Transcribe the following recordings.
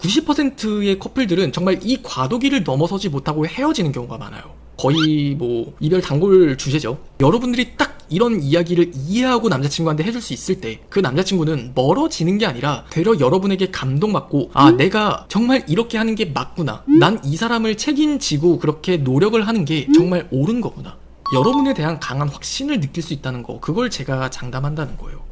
90%의 커플들은 정말 이 과도기를 넘어서지 못하고 헤어지는 경우가 많아요. 거의 뭐 이별 단골 주제죠. 여러분들이 딱 이런 이야기를 이해하고 남자친구한테 해줄 수 있을 때 그 남자친구는 멀어지는 게 아니라 되려 여러분에게 감동받고 아 내가 정말 이렇게 하는 게 맞구나, 난 이 사람을 책임지고 그렇게 노력을 하는 게 정말 옳은 거구나, 여러분에 대한 강한 확신을 느낄 수 있다는 거, 그걸 제가 장담한다는 거예요.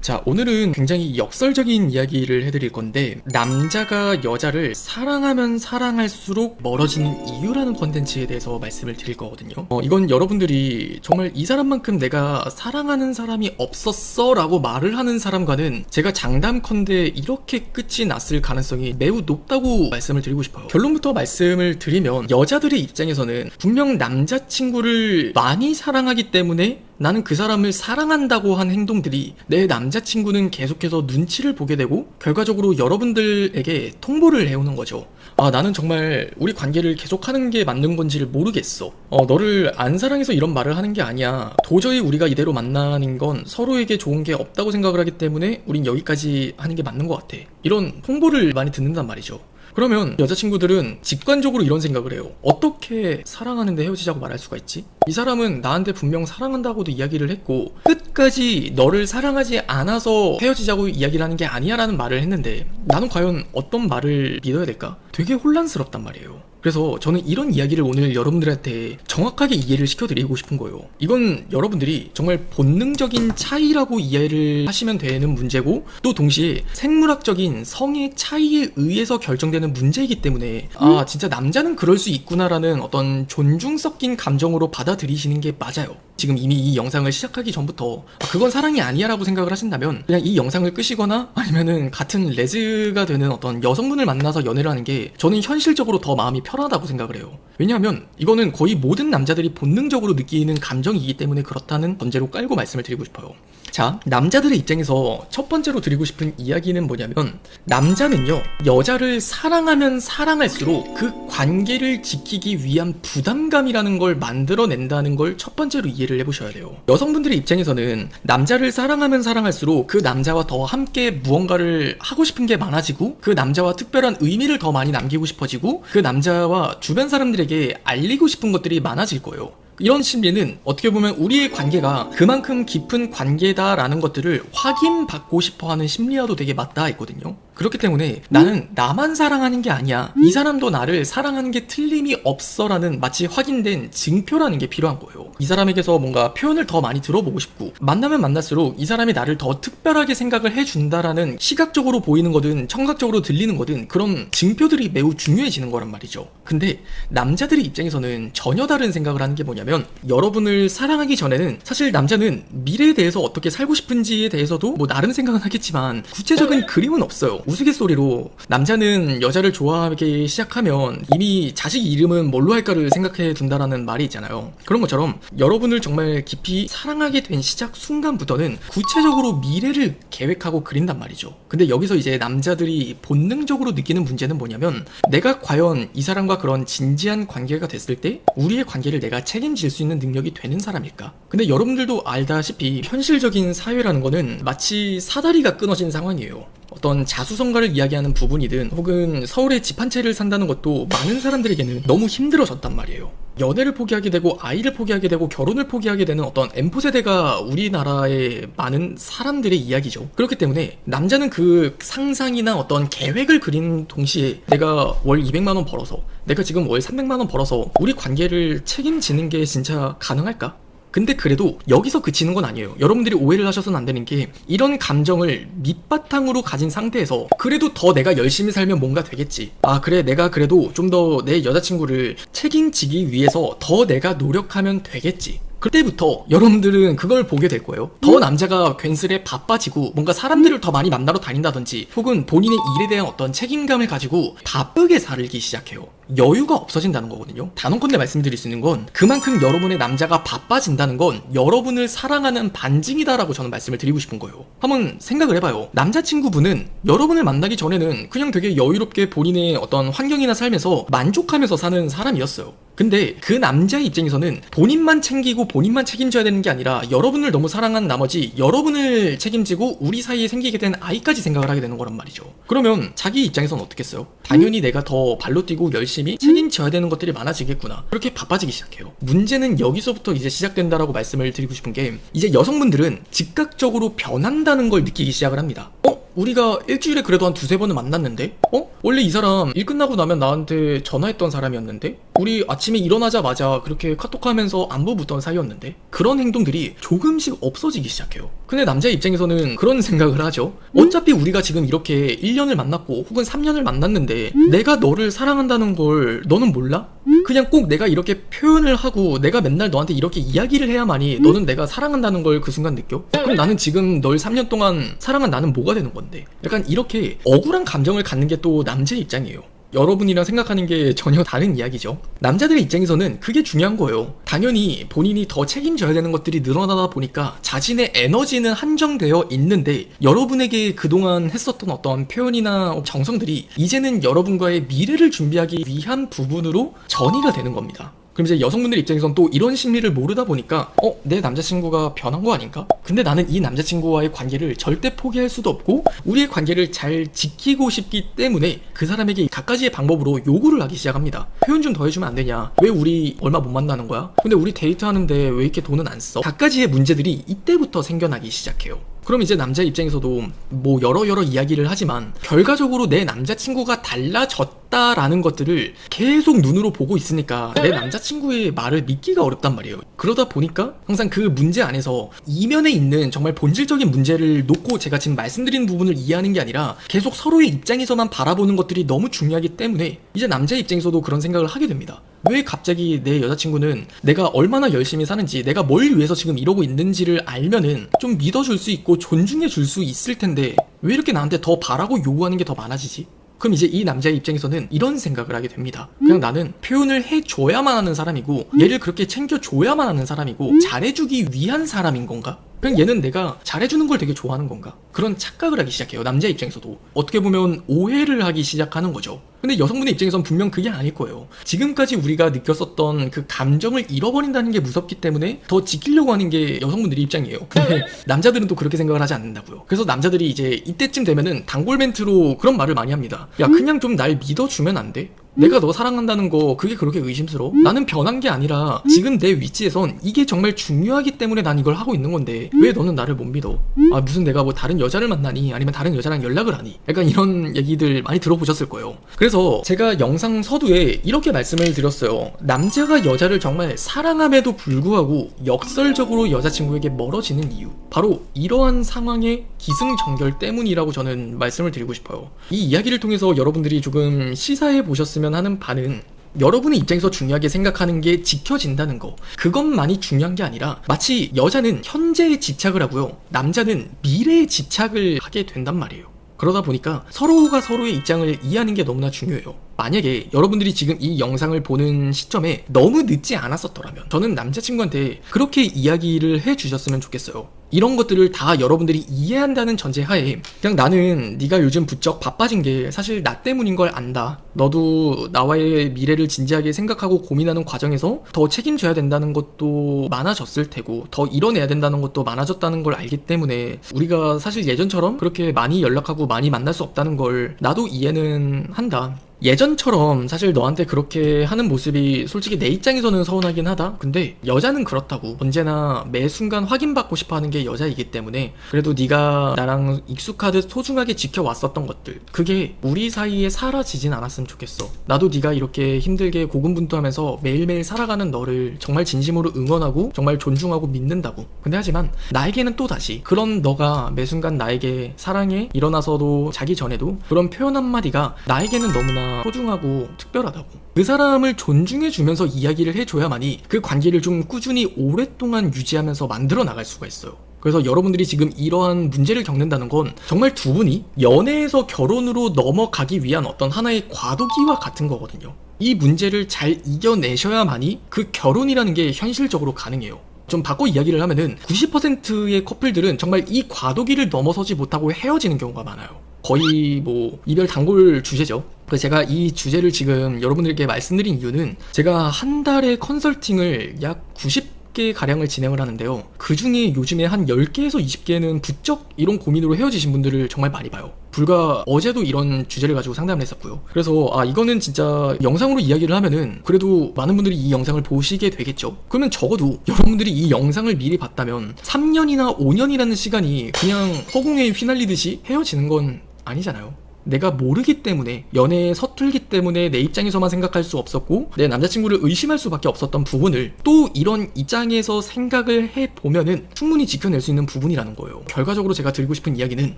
자, 오늘은 굉장히 역설적인 이야기를 해드릴 건데, 남자가 여자를 사랑하면 사랑할수록 멀어지는 이유라는 컨텐츠에 대해서 말씀을 드릴 거거든요. 이건 여러분들이 정말 이 사람만큼 내가 사랑하는 사람이 없었어 라고 말을 하는 사람과는 제가 장담컨대 이렇게 끝이 났을 가능성이 매우 높다고 말씀을 드리고 싶어요. 결론부터 말씀을 드리면, 여자들의 입장에서는 분명 남자친구를 많이 사랑하기 때문에 나는 그 사람을 사랑한다고 한 행동들이 내 남자친구는 계속해서 눈치를 보게 되고 결과적으로 여러분들에게 통보를 해오는 거죠. 아, 나는 정말 우리 관계를 계속하는 게 맞는 건지를 모르겠어. 너를 안 사랑해서 이런 말을 하는 게 아니야. 도저히 우리가 이대로 만나는 건 서로에게 좋은 게 없다고 생각을 하기 때문에 우린 여기까지 하는 게 맞는 것 같아. 이런 통보를 많이 듣는단 말이죠. 그러면 여자친구들은 직관적으로 이런 생각을 해요. 어떻게 사랑하는데 헤어지자고 말할 수가 있지? 이 사람은 나한테 분명 사랑한다고도 이야기를 했고 끝까지 너를 사랑하지 않아서 헤어지자고 이야기를 하는 게 아니야 라는 말을 했는데 나는 과연 어떤 말을 믿어야 될까? 되게 혼란스럽단 말이에요. 그래서 저는 이런 이야기를 오늘 여러분들한테 정확하게 이해를 시켜드리고 싶은 거예요. 이건 여러분들이 정말 본능적인 차이라고 이해를 하시면 되는 문제고, 또 동시에 생물학적인 성의 차이에 의해서 결정되는 문제이기 때문에 아 진짜 남자는 그럴 수 있구나라는 어떤 존중 섞인 감정으로 받아들이시는 게 맞아요. 지금 이미 이 영상을 시작하기 전부터 그건 사랑이 아니야 라고 생각을 하신다면 그냥 이 영상을 끄시거나 아니면은 같은 레즈가 되는 어떤 여성분을 만나서 연애를 하는 게 저는 현실적으로 더 마음이 편하다고 생각을 해요. 왜냐하면 이거는 거의 모든 남자들이 본능적으로 느끼는 감정이기 때문에 그렇다는 전제로 깔고 말씀을 드리고 싶어요. 자, 남자들의 입장에서 첫 번째로 드리고 싶은 이야기는 뭐냐면, 남자는요 여자를 사랑하면 사랑할수록 그 관계를 지키기 위한 부담감이라는 걸 만들어낸다는 걸 첫 번째로 이해를 해보셔야 돼요. 여성분들의 입장에서는 남자를 사랑하면 사랑할수록 그 남자와 더 함께 무언가를 하고 싶은 게 많아지고 그 남자와 특별한 의미를 더 많이 남기고 싶어지고 그 남자와 주변 사람들에게 알리고 싶은 것들이 많아질 거예요. 이런 심리는 어떻게 보면 우리의 관계가 그만큼 깊은 관계다라는 것들을 확인받고 싶어하는 심리와도 되게 맞닿아 있거든요. 그렇기 때문에 나는 나만 사랑하는 게 아니야, 이 사람도 나를 사랑하는 게 틀림이 없어 라는 마치 확인된 증표라는 게 필요한 거예요. 이 사람에게서 뭔가 표현을 더 많이 들어보고 싶고 만나면 만날수록 이 사람이 나를 더 특별하게 생각을 해준다라는 시각적으로 보이는 거든 청각적으로 들리는 거든 그런 증표들이 매우 중요해지는 거란 말이죠. 근데 남자들의 입장에서는 전혀 다른 생각을 하는 게 뭐냐면, 여러분을 사랑하기 전에는 사실 남자는 미래에 대해서 어떻게 살고 싶은지에 대해서도 뭐 나름 생각은 하겠지만 구체적인 그림은 없어요. 우스갯소리로 남자는 여자를 좋아하기 시작하면 이미 자식 이름은 뭘로 할까를 생각해 둔다라는 말이 있잖아요. 그런 것처럼 여러분을 정말 깊이 사랑하게 된 시작 순간부터는 구체적으로 미래를 계획하고 그린단 말이죠. 근데 여기서 이제 남자들이 본능적으로 느끼는 문제는 뭐냐면, 내가 과연 이 사람과 그런 진지한 관계가 됐을 때 우리의 관계를 내가 책임질 수 있는 능력이 되는 사람일까? 근데 여러분들도 알다시피 현실적인 사회라는 거는 마치 사다리가 끊어진 상황이에요. 어떤 자수성가를 이야기하는 부분이든 혹은 서울에 집 한 채를 산다는 것도 많은 사람들에게는 너무 힘들어졌단 말이에요. 연애를 포기하게 되고 아이를 포기하게 되고 결혼을 포기하게 되는 어떤 M포세대가 우리나라의 많은 사람들의 이야기죠. 그렇기 때문에 남자는 그 상상이나 어떤 계획을 그리는 동시에 내가 월 200만 원 벌어서, 내가 지금 월 300만 원 벌어서 우리 관계를 책임지는 게 진짜 가능할까? 근데 그래도 여기서 그치는 건 아니에요. 여러분들이 오해를 하셔서는 안 되는 게, 이런 감정을 밑바탕으로 가진 상태에서 그래도 더 내가 열심히 살면 뭔가 되겠지, 아 그래 내가 그래도 좀 더 내 여자친구를 책임지기 위해서 더 내가 노력하면 되겠지, 그때부터 여러분들은 그걸 보게 될 거예요. 더 남자가 괜스레 바빠지고 뭔가 사람들을 더 많이 만나러 다닌다든지 혹은 본인의 일에 대한 어떤 책임감을 가지고 바쁘게 살기 시작해요. 여유가 없어진다는 거거든요. 단언컨대 말씀드릴 수 있는 건, 그만큼 여러분의 남자가 바빠진다는 건 여러분을 사랑하는 반증이다라고 저는 말씀을 드리고 싶은 거예요. 한번 생각을 해봐요. 남자친구분은 여러분을 만나기 전에는 그냥 되게 여유롭게 본인의 어떤 환경이나 삶에서 만족하면서 사는 사람이었어요. 근데 그 남자의 입장에서는 본인만 챙기고 본인만 책임져야 되는 게 아니라 여러분을 너무 사랑한 나머지 여러분을 책임지고 우리 사이에 생기게 된 아이까지 생각을 하게 되는 거란 말이죠. 그러면 자기 입장에서는 어떻겠어요? 당연히 내가 더 발로 뛰고 열심히 책임져야 되는 것들이 많아지겠구나. 그렇게 바빠지기 시작해요. 문제는 여기서부터 이제 시작된다라고 말씀을 드리고 싶은 게, 이제 여성분들은 즉각적으로 변한다는 걸 느끼기 시작을 합니다. 우리가 일주일에 그래도 한 두세 번은 만났는데? 원래 이 사람 일 끝나고 나면 나한테 전화했던 사람이었는데? 우리 아침에 일어나자마자 그렇게 카톡하면서 안부 묻던 사이였는데? 그런 행동들이 조금씩 없어지기 시작해요. 근데 남자의 입장에서는 그런 생각을 하죠. 어차피 우리가 지금 이렇게 1년을 만났고 혹은 3년을 만났는데 내가 너를 사랑한다는 걸 너는 몰라? 그냥 꼭 내가 이렇게 표현을 하고 내가 맨날 너한테 이렇게 이야기를 해야만이 너는 내가 사랑한다는 걸 그 순간 느껴? 그럼 나는 지금 널 3년 동안 사랑한 나는 뭐가 되는 건데? 약간 이렇게 억울한 감정을 갖는 게 또 남자의 입장이에요. 여러분이랑 생각하는 게 전혀 다른 이야기죠. 남자들의 입장에서는 그게 중요한 거예요. 당연히 본인이 더 책임져야 되는 것들이 늘어나다 보니까 자신의 에너지는 한정되어 있는데, 여러분에게 그동안 했었던 어떤 표현이나 정성들이 이제는 여러분과의 미래를 준비하기 위한 부분으로 전이가 되는 겁니다. 그럼 이제 여성분들 입장에선 또 이런 심리를 모르다 보니까 내 남자친구가 변한 거 아닌가? 근데 나는 이 남자친구와의 관계를 절대 포기할 수도 없고 우리의 관계를 잘 지키고 싶기 때문에 그 사람에게 갖가지의 방법으로 요구를 하기 시작합니다. 표현 좀 더 해주면 안 되냐? 왜 우리 얼마 못 만나는 거야? 근데 우리 데이트하는데 왜 이렇게 돈은 안 써? 갖가지의 문제들이 이때부터 생겨나기 시작해요. 그럼 이제 남자 입장에서도 뭐 여러 이야기를 하지만 결과적으로 내 남자친구가 달라졌다라는 것들을 계속 눈으로 보고 있으니까 내 남자친구의 말을 믿기가 어렵단 말이에요. 그러다 보니까 항상 그 문제 안에서 이면에 있는 정말 본질적인 문제를 놓고 제가 지금 말씀드리는 부분을 이해하는 게 아니라 계속 서로의 입장에서만 바라보는 것들이 너무 중요하기 때문에 이제 남자의 입장에서도 그런 생각을 하게 됩니다. 왜 갑자기 내 여자친구는 내가 얼마나 열심히 사는지, 내가 뭘 위해서 지금 이러고 있는지를 알면은 좀 믿어줄 수 있고 존중해 줄 수 있을 텐데 왜 이렇게 나한테 더 바라고 요구하는 게 더 많아지지? 그럼 이제 이 남자의 입장에서는 이런 생각을 하게 됩니다. 그냥 나는 표현을 해줘야만 하는 사람이고 얘를 그렇게 챙겨줘야만 하는 사람이고 잘해주기 위한 사람인 건가? 그냥 얘는 내가 잘해주는 걸 되게 좋아하는 건가? 그런 착각을 하기 시작해요. 남자 입장에서도. 어떻게 보면 오해를 하기 시작하는 거죠. 근데 여성분의 입장에선 분명 그게 아닐 거예요. 지금까지 우리가 느꼈었던 그 감정을 잃어버린다는 게 무섭기 때문에 더 지키려고 하는 게 여성분들의 입장이에요. 근데 남자들은 또 그렇게 생각을 하지 않는다고요. 그래서 남자들이 이제 이때쯤 되면은 단골 멘트로 그런 말을 많이 합니다. 야, 그냥 좀 날 믿어주면 안 돼? 내가 너 사랑한다는 거 그게 그렇게 의심스러워? 나는 변한 게 아니라 지금 내 위치에선 이게 정말 중요하기 때문에 난 이걸 하고 있는 건데 왜 너는 나를 못 믿어? 아, 무슨 내가 뭐 다른 여자를 만나니? 아니면 다른 여자랑 연락을 하니? 약간 이런 얘기들 많이 들어보셨을 거예요. 그래서 제가 영상 서두에 이렇게 말씀을 드렸어요. 남자가 여자를 정말 사랑함에도 불구하고 역설적으로 여자친구에게 멀어지는 이유, 바로 이러한 상황의 기승전결 때문이라고 저는 말씀을 드리고 싶어요. 이 이야기를 통해서 여러분들이 조금 시사해 보셨으면 하는 바는, 여러분의 입장에서 중요하게 생각하는 게 지켜진다는 거, 그것만이 중요한 게 아니라 마치 여자는 현재에 집착을 하고요, 남자는 미래에 집착을 하게 된단 말이에요. 그러다 보니까 서로가 서로의 입장을 이해하는 게 너무나 중요해요. 만약에 여러분들이 지금 이 영상을 보는 시점에 너무 늦지 않았었더라면 저는 남자친구한테 그렇게 이야기를 해주셨으면 좋겠어요. 이런 것들을 다 여러분들이 이해한다는 전제하에 그냥 나는 네가 요즘 부쩍 바빠진 게 사실 나 때문인 걸 안다. 너도 나와의 미래를 진지하게 생각하고 고민하는 과정에서 더 책임져야 된다는 것도 많아졌을 테고 더 이뤄내야 된다는 것도 많아졌다는 걸 알기 때문에 우리가 사실 예전처럼 그렇게 많이 연락하고 많이 만날 수 없다는 걸 나도 이해는 한다. 예전처럼 사실 너한테 그렇게 하는 모습이 솔직히 내 입장에서는 서운하긴 하다. 근데 여자는 그렇다고. 언제나 매 순간 확인받고 싶어하는 게 여자이기 때문에 그래도 네가 나랑 익숙하듯 소중하게 지켜왔었던 것들, 그게 우리 사이에 사라지진 않았으면 좋겠어. 나도 네가 이렇게 힘들게 고군분투하면서 매일매일 살아가는 너를 정말 진심으로 응원하고 정말 존중하고 믿는다고. 근데 하지만 나에게는 또다시 그런 너가 매 순간 나에게 사랑해 일어나서도 자기 전에도 그런 표현 한마디가 나에게는 너무나 소중하고 특별하다고. 그 사람을 존중해주면서 이야기를 해줘야만이 그 관계를 좀 꾸준히 오랫동안 유지하면서 만들어 나갈 수가 있어요. 그래서 여러분들이 지금 이러한 문제를 겪는다는 건 정말 두 분이 연애에서 결혼으로 넘어가기 위한 어떤 하나의 과도기와 같은 거거든요. 이 문제를 잘 이겨내셔야만이 그 결혼이라는 게 현실적으로 가능해요. 좀 바꿔 이야기를 하면은 90%의 커플들은 정말 이 과도기를 넘어서지 못하고 헤어지는 경우가 많아요. 거의 뭐 이별 단골 주제죠. 그래서 제가 이 주제를 지금 여러분들께 말씀드린 이유는 제가 한 달에 컨설팅을 약 90개 가량을 진행을 하는데요. 그 중에 요즘에 한 10개에서 20개는 부쩍 이런 고민으로 헤어지신 분들을 정말 많이 봐요. 불과 어제도 이런 주제를 가지고 상담을 했었고요. 그래서 이거는 진짜 영상으로 이야기를 하면은 그래도 많은 분들이 이 영상을 보시게 되겠죠. 그러면 적어도 여러분들이 이 영상을 미리 봤다면 3년이나 5년이라는 시간이 그냥 허공에 휘날리듯이 헤어지는 건 아니잖아요. 내가 모르기 때문에, 연애에 서툴기 때문에 내 입장에서만 생각할 수 없었고 내 남자친구를 의심할 수밖에 없었던 부분을 또 이런 입장에서 생각을 해보면은 충분히 지켜낼 수 있는 부분이라는 거예요. 결과적으로 제가 드리고 싶은 이야기는,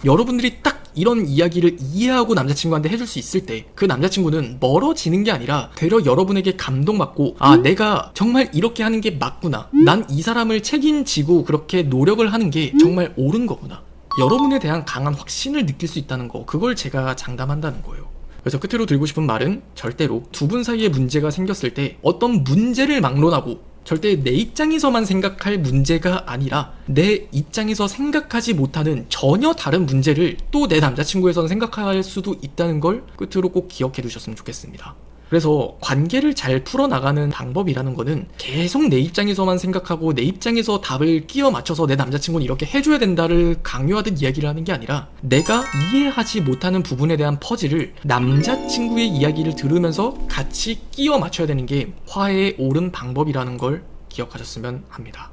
여러분들이 딱 이런 이야기를 이해하고 남자친구한테 해줄 수 있을 때 그 남자친구는 멀어지는 게 아니라 되려 여러분에게 감동받고 내가 정말 이렇게 하는 게 맞구나, 난 이 사람을 책임지고 그렇게 노력을 하는 게 정말 옳은 거구나, 여러분에 대한 강한 확신을 느낄 수 있다는 거, 그걸 제가 장담한다는 거예요. 그래서 끝으로 드리고 싶은 말은, 절대로 두 분 사이에 문제가 생겼을 때 어떤 문제를 막론하고 절대 내 입장에서만 생각할 문제가 아니라 내 입장에서 생각하지 못하는 전혀 다른 문제를 또 내 남자친구에서는 생각할 수도 있다는 걸 끝으로 꼭 기억해 두셨으면 좋겠습니다. 그래서 관계를 잘 풀어나가는 방법이라는 거는 계속 내 입장에서만 생각하고 내 입장에서 답을 끼워 맞춰서 내 남자친구는 이렇게 해줘야 된다를 강요하듯 이야기를 하는 게 아니라, 내가 이해하지 못하는 부분에 대한 퍼즐을 남자친구의 이야기를 들으면서 같이 끼워 맞춰야 되는 게 화해의 옳은 방법이라는 걸 기억하셨으면 합니다.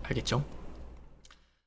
알겠죠?